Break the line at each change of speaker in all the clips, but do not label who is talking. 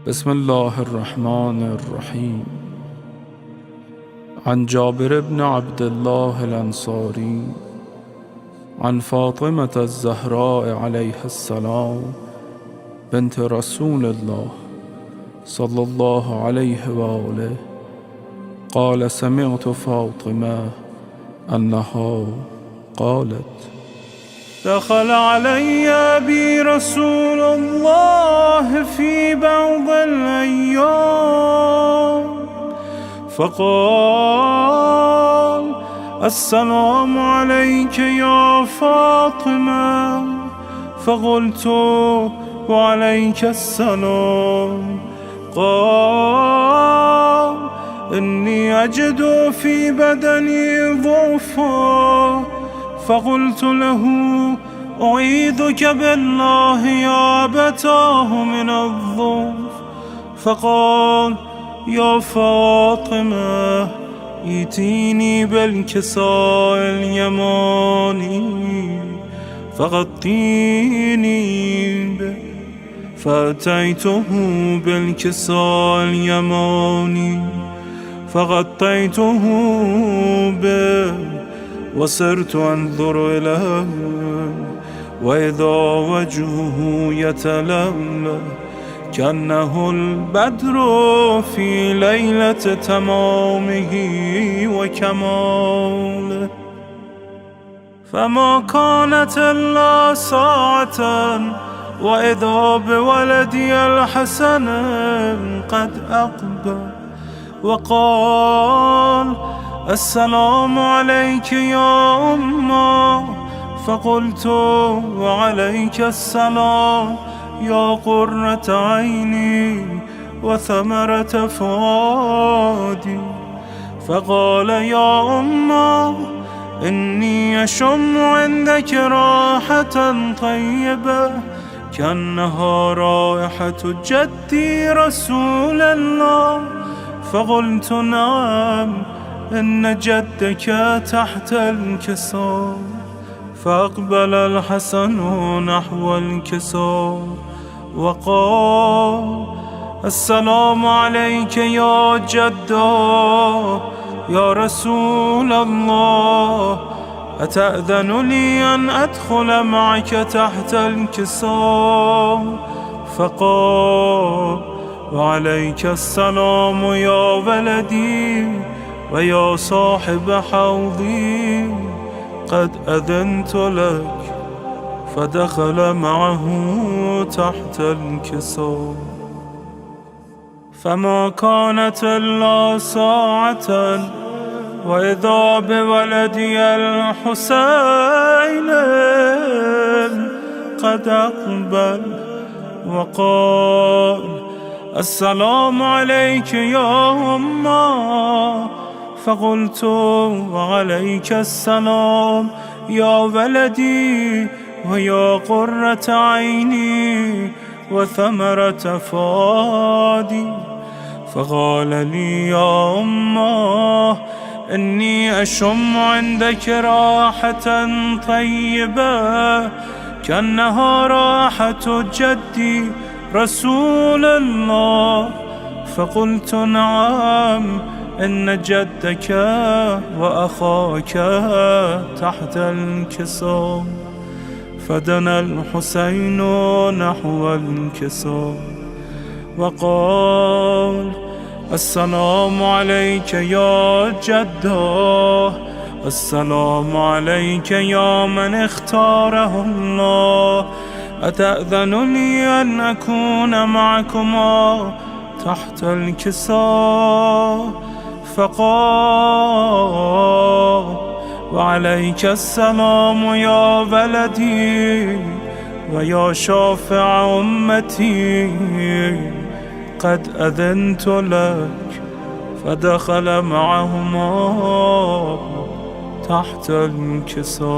بسم الله الرحمن الرحيم. عن جابر بن عبد الله الأنصاري عن فاطمة الزهراء عليها السلام بنت رسول الله صلى الله عليه وآله قال: سمعت فاطمة أنها قالت:
دخل علي أبي رسول الله في بعض الأيام فقال: السلام عليك يا فاطمة. فقلت: وعليك السلام. قال: إني أجد في بدني ضعفا. فقلت له: أعيذك بالله يا أبتاه من الضعف. فقال: يا فاطمة، ائتيني بالكساء اليماني فغطيني به. فأتيته بالكساء اليماني فغطيته به وصرت أنظر إليه وإذا وجهه يتلألأ كأنه البدر في ليلة تمامه وكماله. فما كانت إلا ساعة وإذا بولدي الحسن قد أقبل وقال: السلام عليك يا أمه. فقلت: وعليك السلام يا قرة عيني وثمرة فؤادي. فقال: يا أمه، إني أشم عندك راحة طيبة كأنها رائحة جدي رسول الله. فقلت: نعم، إن جدك تحت الكساء. فأقبل الحسن نحو الكساء وقال: السلام عليك يا جدا يا رسول الله، أتأذن لي أن أدخل معك تحت الكساء؟ فقال: وعليك السلام يا ولدي ويا صاحب حوضي، قد أذنت لك. فدخل معه تحت الكساء. فما كانت إلا ساعة وإذا بولدي الحسين قد أقبل وقال: السلام عليك يا أمه. فقلت: وعليك السلام يا ولدي ويا قرة عيني وثمرة فؤادي. فقال لي: يا أمه، إني أشم عندك راحة طيبة كأنها راحة جدي رسول الله. فقلت: نعم، إن جدك وأخاك تحت الكساء. فدنا الحسين نحو الكساء وقال: السلام عليك يا جده، السلام عليك يا من اختاره الله، أتأذن لي أن أكون معكما تحت الكساء؟ فقال: وعليك السلام يا ولدي ويا شافع أمتي، قد أذنت لك. فدخل معهما تحت الكساء.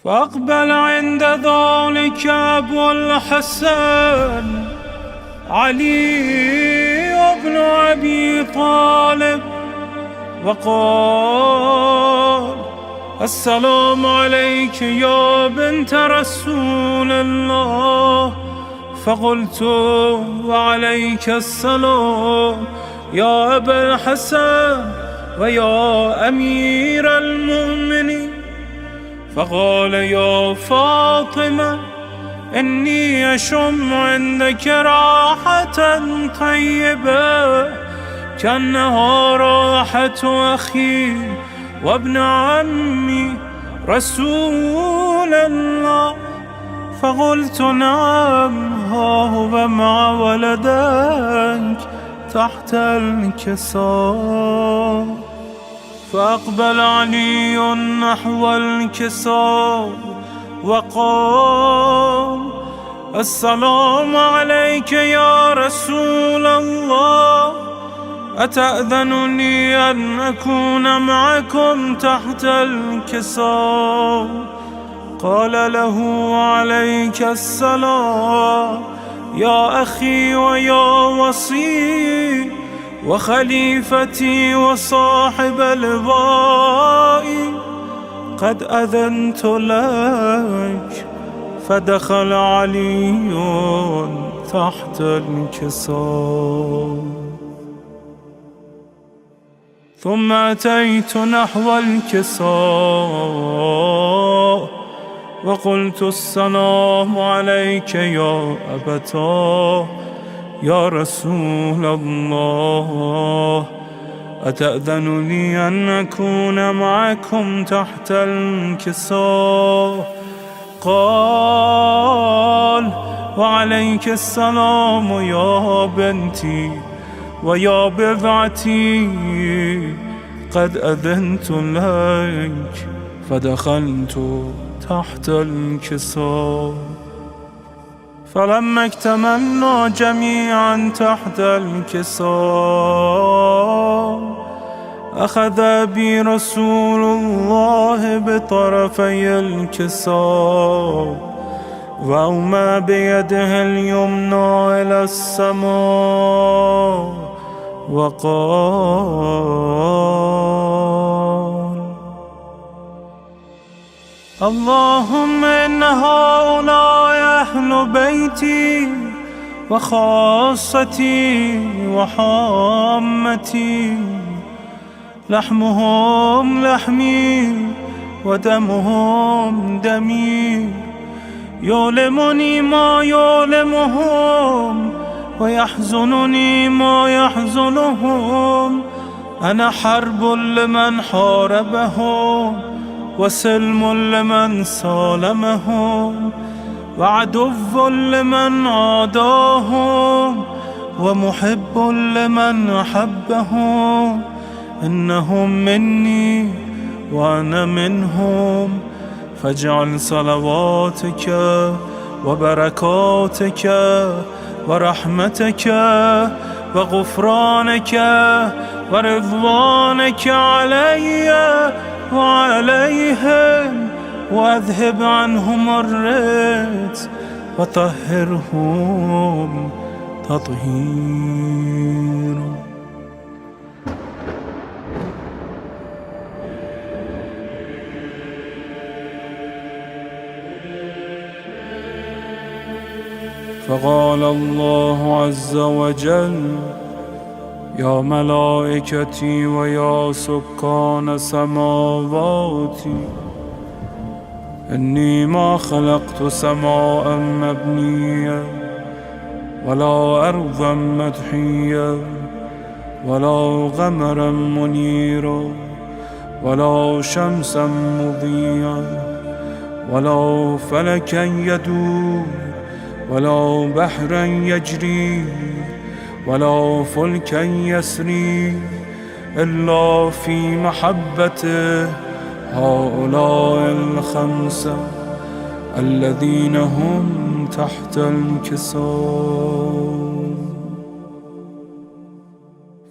فأقبل عند ذلك أبو الحسن علي بن أبي طالب وقال: السلام عليك يا بنت رسول الله. فقلت: وعليك السلام يا أبا الحسن ويا أمير المؤمنين. فقال: يا فاطمة، إني أشم عندك راحة طيبة كأنها راحة أخي وابن عمي رسول الله. فقلت: نعم، ها هو مع ولدك تحت الكساء. فأقبل علي نحو الكساء وقال: السلام عليك يا رسول الله، أتأذنني أن أكون معكم تحت الكساء؟ قال له: عليك السلام يا أخي ويا وصي وخليفتي وصاحب لوائي، قد أذنت لك. فدخل علي تحت الكساء. ثم أتيت نحو الكساء وقلت: السلام عليك يا أبتاه يا رسول الله، أتأذن لي أن أكون معكم تحت الكساء؟ قال: وعليك السلام يا بنتي ويا بضعتي، قد أذنت لك. فدخلت تحت الكساء. فلما اكتملنا جميعا تحت الكساء أخذ بي رسول الله بطرفي الكساء وأومى بيده اليمنى إلى السماء وقال: اللهم إن هؤلاء أهل بيتي وخاصتي وحامتي، لحمهم لحمي ودمهم دمي، يؤلمني ما يؤلمهم ويحزنني ما يحزنهم. أنا حرب لمن حاربهم وسلم لمن سالمهم وعدو لمن عاداهم ومحب لمن أحبهم. إنهم مني وأنا منهم، فاجعل صلواتك وبركاتك ورحمتك وغفرانك ورضوانك علي وعليهم، واذهب عنهم الرجس وطهرهم تطهيرا.
فقال الله عز وجل: يا ملائكتي ويا سكان سماواتي، إني ما خلقت سماء مبنية ولا أرضا مدحية ولا قمرا منيرا ولا شمسا مضيئا ولا فلكا يدور ولا بحرا يجري ولا فلكا يسري إلا في محبته هؤلاء الخمسة الذين هم تحت الكساء.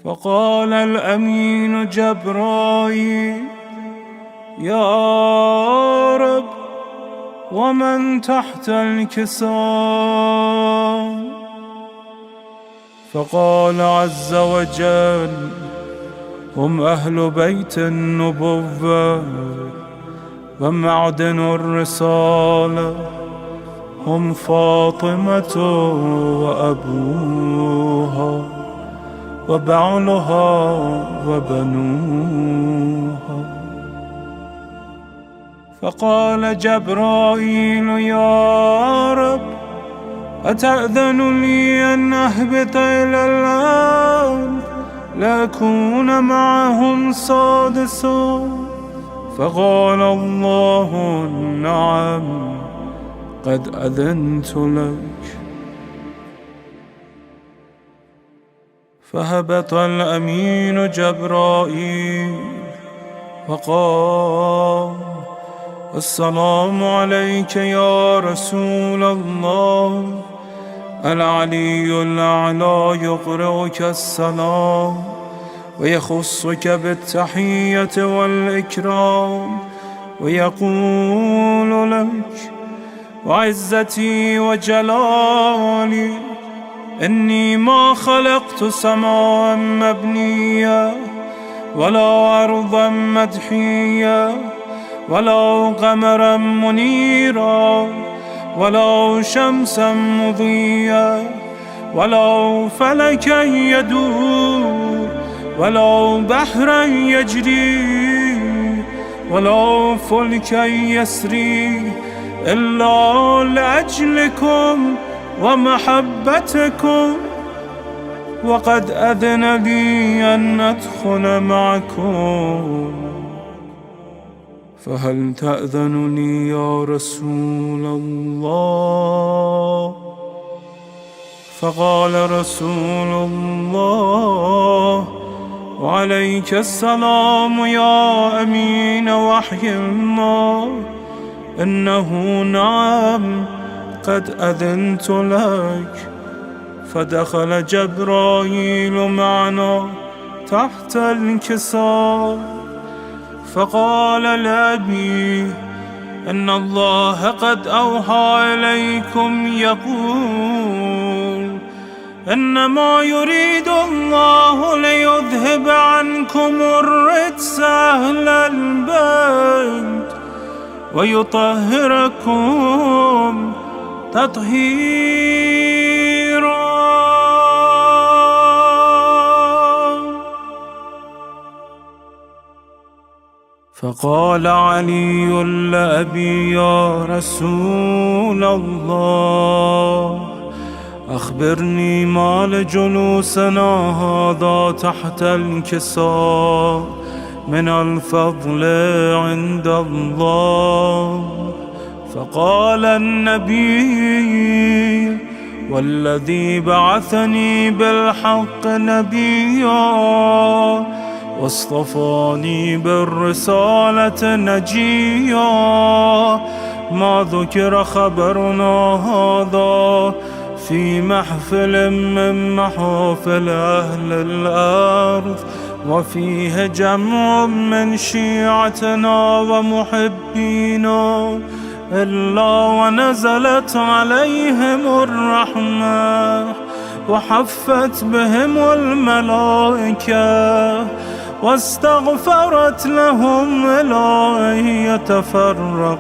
فقال الأمين جبرائيل: يا رب، ومن تحت الكساء؟
فقال عز وجل: هم أهل بيت النبوة ومعدن الرسالة، هم فاطمة وأبوها وبعلها وبنوها. فقال جبرائيل: يا رب، أتأذن لي أن أهبط إلى الأرض لأكون معهم سادسا؟ فقال الله: نعم، قد أذنت لك. فهبط الأمين جبرائيل وقال: السلام عليك يا رسول الله. العلي الأعلى يقرئك السلام ويخصك بالتحية والإكرام ويقول لك: وعزتي وجلالي إني ما خلقت سماء مبنية ولا أرضا مدحية ولا قمرا منيرا ولا شمسا مضيا ولا فلكا يدور ولا بحرا يجري ولا فلكا يسري إلا لأجلكم ومحبتكم، وقد أذن لي أن أدخل معكم، فهل تأذن لي يا رسول الله؟ فقال رسول الله: وعليك السلام يا أمين وحي الله، إنه نعم، قد أذنت لك. فدخل جبرائيل معنا تحت الكساء، فقال لأبي: إن الله قد أوحى إليكم يقول: إنما يريد الله ليذهب عنكم الرجس أهل البيت ويطهركم تطهيرا. فقال علي لأبي: يا رسول الله، أخبرني ما لجلوسنا هذا تحت الكساء من الفضل عند الله. فقال النبي: والذي بعثني بالحق نبيا واصطفاني بالرسالة نجيا، ما ذكر خبرنا هذا في محفل من محافل أهل الأرض وفيه جمع من شيعتنا ومحبينا إلا ونزلت عليهم الرحمة وحفت بهم الملائكة واستغفرت لهم إلى أن يتفرقوا.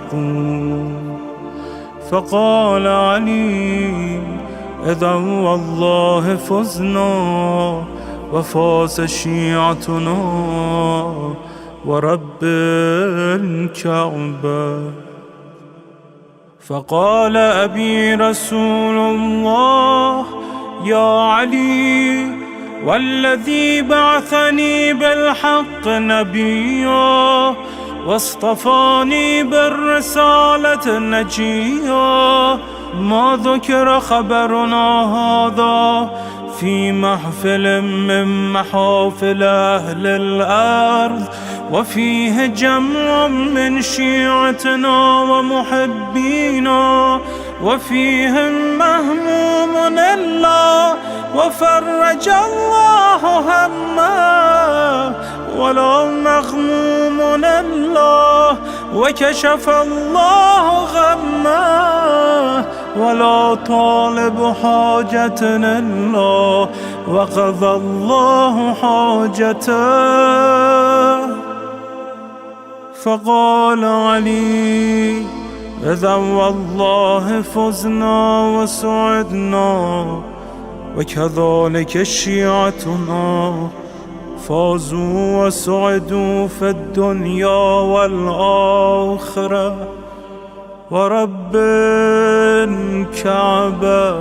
فقال علي: إذا والله فزنا وفاز شيعتنا ورب الكعبة. فقال أبي: رسول الله يا علي، والذي بعثني بالحق نبيا واصطفاني بالرسالة نجيا، ما ذكر خبرنا هذا في محفل من محافل أهل الأرض وفيه جمع من شيعتنا ومحبينا وفيهم مهموم الله وفرج الله همه، ولا مغموم الله وكشف الله غمه،
ولا طالب حاجة إلا وقضى الله حاجته. فقال علي: إذا والله فزنا وسعدنا، وكذلك شيعتنا فازوا وسعدوا في الدنيا والآخرة. ورب الكعبة